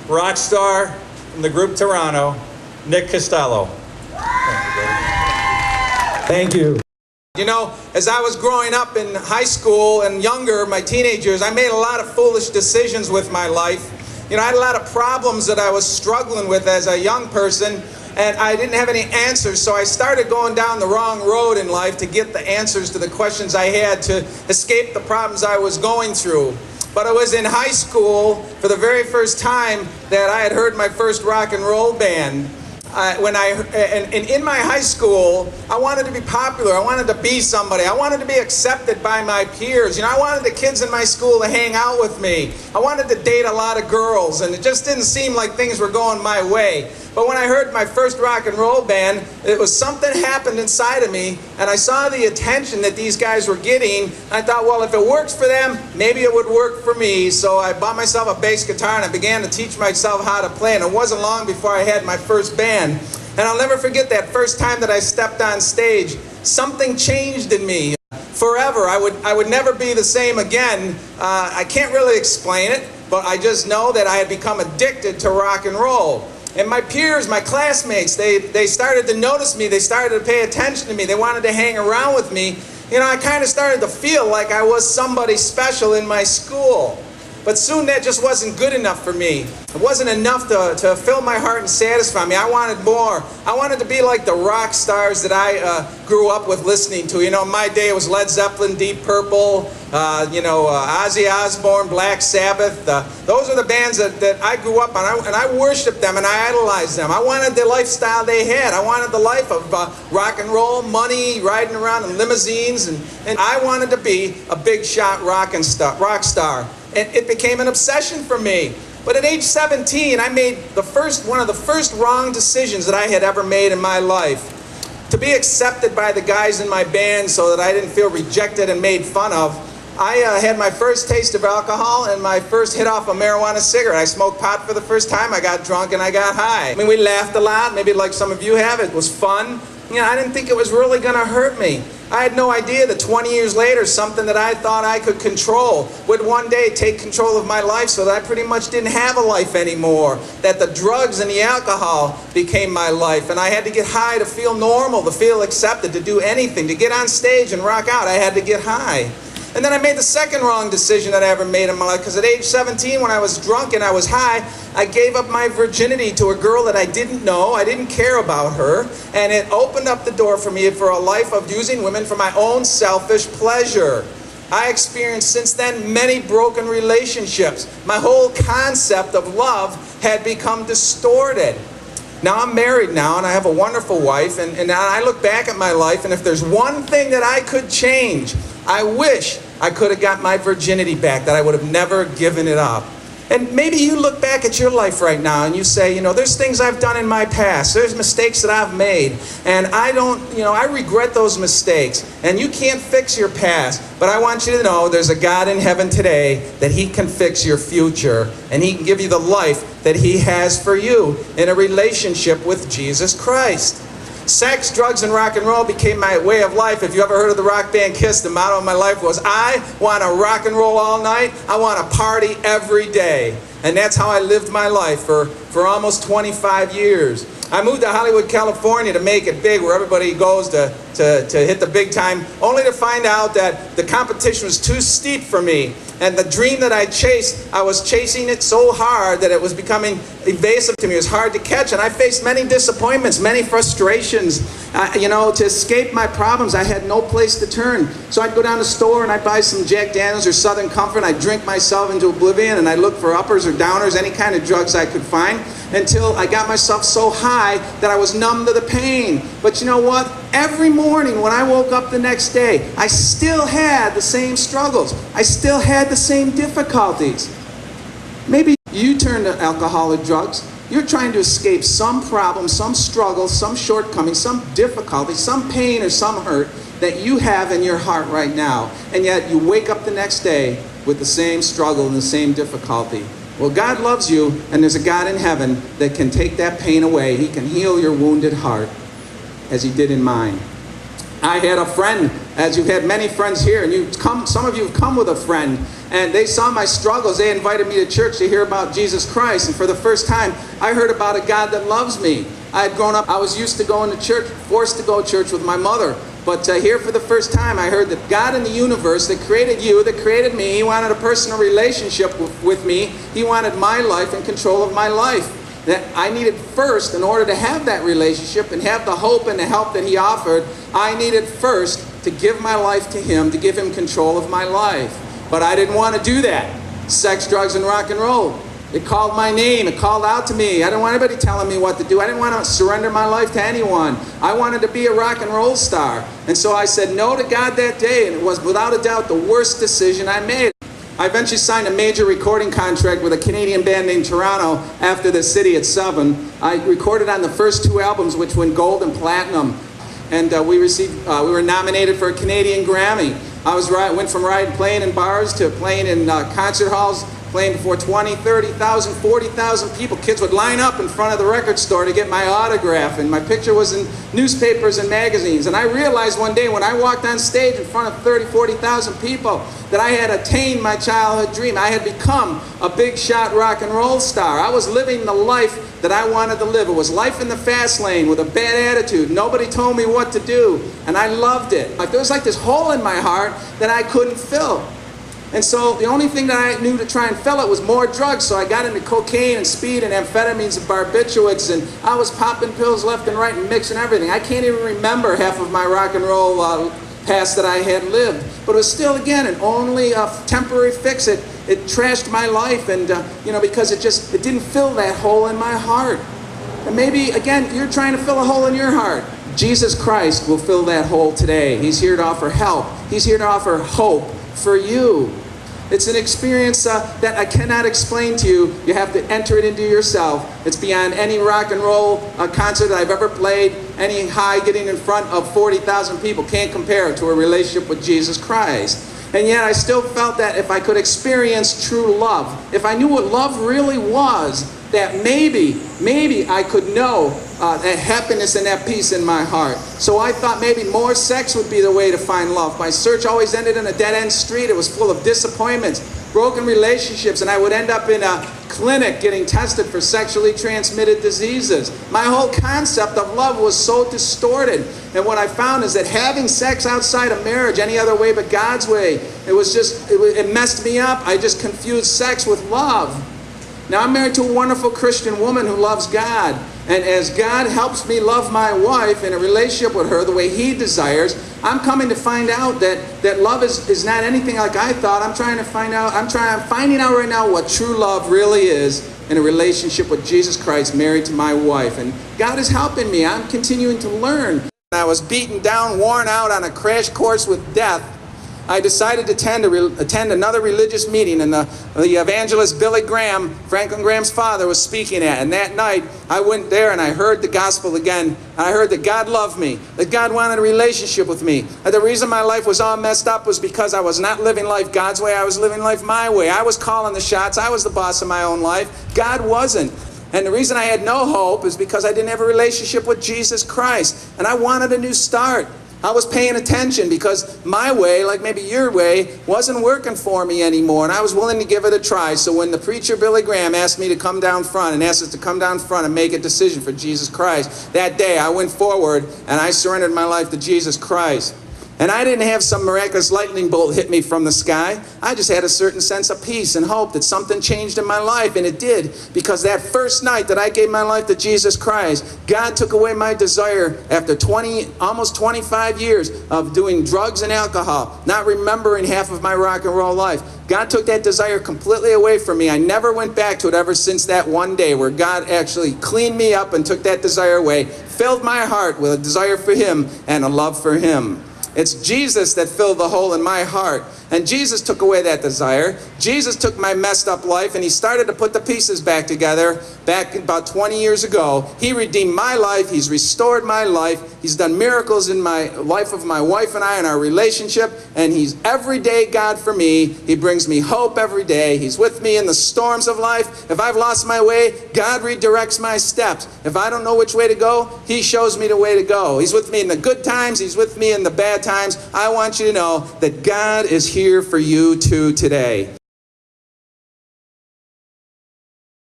rock star from the group Toronto, Nick Costello. Thank you. You know, as I was growing up in high school and younger, my teenage years, I made a lot of foolish decisions with my life. You know, I had a lot of problems that I was struggling with as a young person, and I didn't have any answers, so I started going down the wrong road in life to get the answers to the questions I had to escape the problems I was going through. But it was in high school, for the very first time, that I had heard my first rock and roll band. In my high school, I wanted to be popular. I wanted to be somebody. I wanted to be accepted by my peers. You know, I wanted the kids in my school to hang out with me. I wanted to date a lot of girls, and it just didn't seem like things were going my way. But when I heard my first rock and roll band, it was something happened inside of me, and I saw the attention that these guys were getting. I thought, well, if it works for them, maybe it would work for me. So I bought myself a bass guitar, and I began to teach myself how to play. And it wasn't long before I had my first band. And I'll never forget that first time that I stepped on stage. Something changed in me forever. I would never be the same again. I can't really explain it, but I just know that I had become addicted to rock and roll. And my peers, my classmates, they started to notice me. They started to pay attention to me. They wanted to hang around with me. You know, I kind of started to feel like I was somebody special in my school. But soon that just wasn't good enough for me. It wasn't enough to fill my heart and satisfy me. I wanted more. I wanted to be like the rock stars that I grew up with listening to. You know, in my day it was Led Zeppelin, Deep Purple, Ozzy Osbourne, Black Sabbath. Those are the bands that I grew up on, and I worshiped them and I idolized them. I wanted the lifestyle they had. I wanted the life of rock and roll, money, riding around in limousines, and I wanted to be a big shot rock star. And it became an obsession for me. But at age 17, I made one of the first wrong decisions that I had ever made in my life. To be accepted by the guys in my band so that I didn't feel rejected and made fun of, I had my first taste of alcohol and my first hit off a marijuana cigarette. I smoked pot for the first time, I got drunk and I got high. I mean, we laughed a lot, maybe like some of you have. It was fun. You know, I didn't think it was really gonna hurt me. I had no idea that 20 years later, something that I thought I could control would one day take control of my life so that I pretty much didn't have a life anymore. That the drugs and the alcohol became my life, and I had to get high to feel normal, to feel accepted, to do anything, to get on stage and rock out. I had to get high. And then I made the second wrong decision that I ever made in my life, because at age 17, when I was drunk and I was high, I gave up my virginity to a girl that I didn't know. I didn't care about her, and it opened up the door for me for a life of using women for my own selfish pleasure. I experienced since then many broken relationships. My whole concept of love had become distorted. Now I'm married now, and I have a wonderful wife, and I look back at my life, and if there's one thing that I could change, I wish I could have got my virginity back, that I would have never given it up. And maybe you look back at your life right now and you say, you know, there's things I've done in my past, there's mistakes that I've made, and I regret those mistakes, and you can't fix your past, but I want you to know there's a God in heaven today that He can fix your future, and He can give you the life that He has for you in a relationship with Jesus Christ. Sex, drugs, and rock and roll became my way of life. If you ever heard of the rock band Kiss, the motto of my life was, I want to rock and roll all night, I want to party every day. And that's how I lived my life for almost 25 years. I moved to Hollywood, California to make it big, where everybody goes to hit the big time, only to find out that the competition was too steep for me. And the dream that I chased, I was chasing it so hard that it was becoming evasive to me. It was hard to catch, and I faced many disappointments, many frustrations. To escape my problems, I had no place to turn. So I'd go down to the store and I'd buy some Jack Daniels or Southern Comfort, and I'd drink myself into oblivion, and I'd look for uppers or downers, any kind of drugs I could find, until I got myself so high that I was numb to the pain. But you know what? Every morning when I woke up the next day, I still had the same struggles. I still had the same difficulties. Maybe you turn to alcohol or drugs. You're trying to escape some problem, some struggle, some shortcoming, some difficulty, some pain or some hurt that you have in your heart right now. And yet you wake up the next day with the same struggle and the same difficulty. Well, God loves you, and there's a God in heaven that can take that pain away. He can heal your wounded heart, as He did in mine. I had a friend as you've had many friends here, and some of you have come with a friend, and they saw my struggles. They invited me to church to hear about Jesus Christ, and for the first time, I heard about a God that loves me. I had grown up, I was used to going to church, forced to go to church with my mother. But here for the first time, I heard that God in the universe that created you, that created me, He wanted a personal relationship with me. He wanted my life and control of my life. That I needed first, in order to have that relationship and have the hope and the help that He offered, I needed first to give my life to Him, to give Him control of my life. But I didn't want to do that. Sex, drugs, and rock and roll. It called my name. It called out to me. I didn't want anybody telling me what to do. I didn't want to surrender my life to anyone. I wanted to be a rock and roll star. And so I said no to God that day, and it was without a doubt the worst decision I made. I eventually signed a major recording contract with a Canadian band named Toronto after the City at 7. I recorded on the first 2 albums, which went gold and platinum. And we were nominated for a Canadian Grammy. Went from playing in bars to playing in concert halls, playing before 20, 30,000, 40,000 people. Kids would line up in front of the record store to get my autograph, and my picture was in newspapers and magazines. And I realized one day when I walked on stage in front of 30, 40,000 people that I had attained my childhood dream. I had become a big shot rock and roll star. I was living the life that I wanted to live. It was life in the fast lane with a bad attitude. Nobody told me what to do, and I loved it. There was like this hole in my heart that I couldn't fill. And so the only thing that I knew to try and fill it was more drugs. So I got into cocaine and speed and amphetamines and barbiturates, and I was popping pills left and right and mixing everything. I can't even remember half of my rock and roll past that I had lived. But it was still, again, an only temporary fix. It trashed my life, and because it didn't fill that hole in my heart. And maybe, again, you're trying to fill a hole in your heart. Jesus Christ will fill that hole today. He's here to offer help. He's here to offer hope for you. It's an experience that I cannot explain to you. You have to enter it into yourself. It's beyond any rock and roll concert that I've ever played. Any high getting in front of 40,000 people can't compare to a relationship with Jesus Christ. And yet I still felt that if I could experience true love, if I knew what love really was, that maybe I could know that happiness and that peace in my heart. So I thought maybe more sex would be the way to find love. My search always ended in a dead-end street. It was full of disappointments, broken relationships, and I would end up in a clinic getting tested for sexually transmitted diseases. My whole concept of love was so distorted. And what I found is that having sex outside of marriage, any other way but God's way, it messed me up. I just confused sex with love. Now, I'm married to a wonderful Christian woman who loves God. And as God helps me love my wife in a relationship with her the way He desires, I'm coming to find out that love is not anything like I thought. I'm finding out right now what true love really is in a relationship with Jesus Christ, married to my wife. And God is helping me. I'm continuing to learn. I was beaten down, worn out on a crash course with death. I decided to attend another religious meeting, and the evangelist Billy Graham, Franklin Graham's father, was speaking at. And that night, I went there and I heard the gospel again. And I heard that God loved me, that God wanted a relationship with me. And the reason my life was all messed up was because I was not living life God's way. I was living life my way. I was calling the shots. I was the boss of my own life. God wasn't. And the reason I had no hope is because I didn't have a relationship with Jesus Christ. And I wanted a new start. I was paying attention because my way, like maybe your way, wasn't working for me anymore, and I was willing to give it a try. So when the preacher Billy Graham asked me to come down front and asked us to come down front and make a decision for Jesus Christ, that day I went forward and I surrendered my life to Jesus Christ. And I didn't have some miraculous lightning bolt hit me from the sky. I just had a certain sense of peace and hope that something changed in my life, and it did, because that first night that I gave my life to Jesus Christ, God took away my desire after almost 25 years of doing drugs and alcohol, not remembering half of my rock and roll life. God took that desire completely away from me. I never went back to it ever since that one day where God actually cleaned me up and took that desire away, filled my heart with a desire for Him and a love for Him. It's Jesus that filled the hole in my heart. And Jesus took away that desire. Jesus took my messed up life and he started to put the pieces back together back about 20 years ago. He redeemed my life. He's restored my life. He's done miracles in my life of my wife and I and our relationship. And he's everyday God for me. He brings me hope every day. He's with me in the storms of life. If I've lost my way, God redirects my steps. If I don't know which way to go, he shows me the way to go. He's with me in the good times. He's with me in the bad times. I want you to know that God is here for you too today.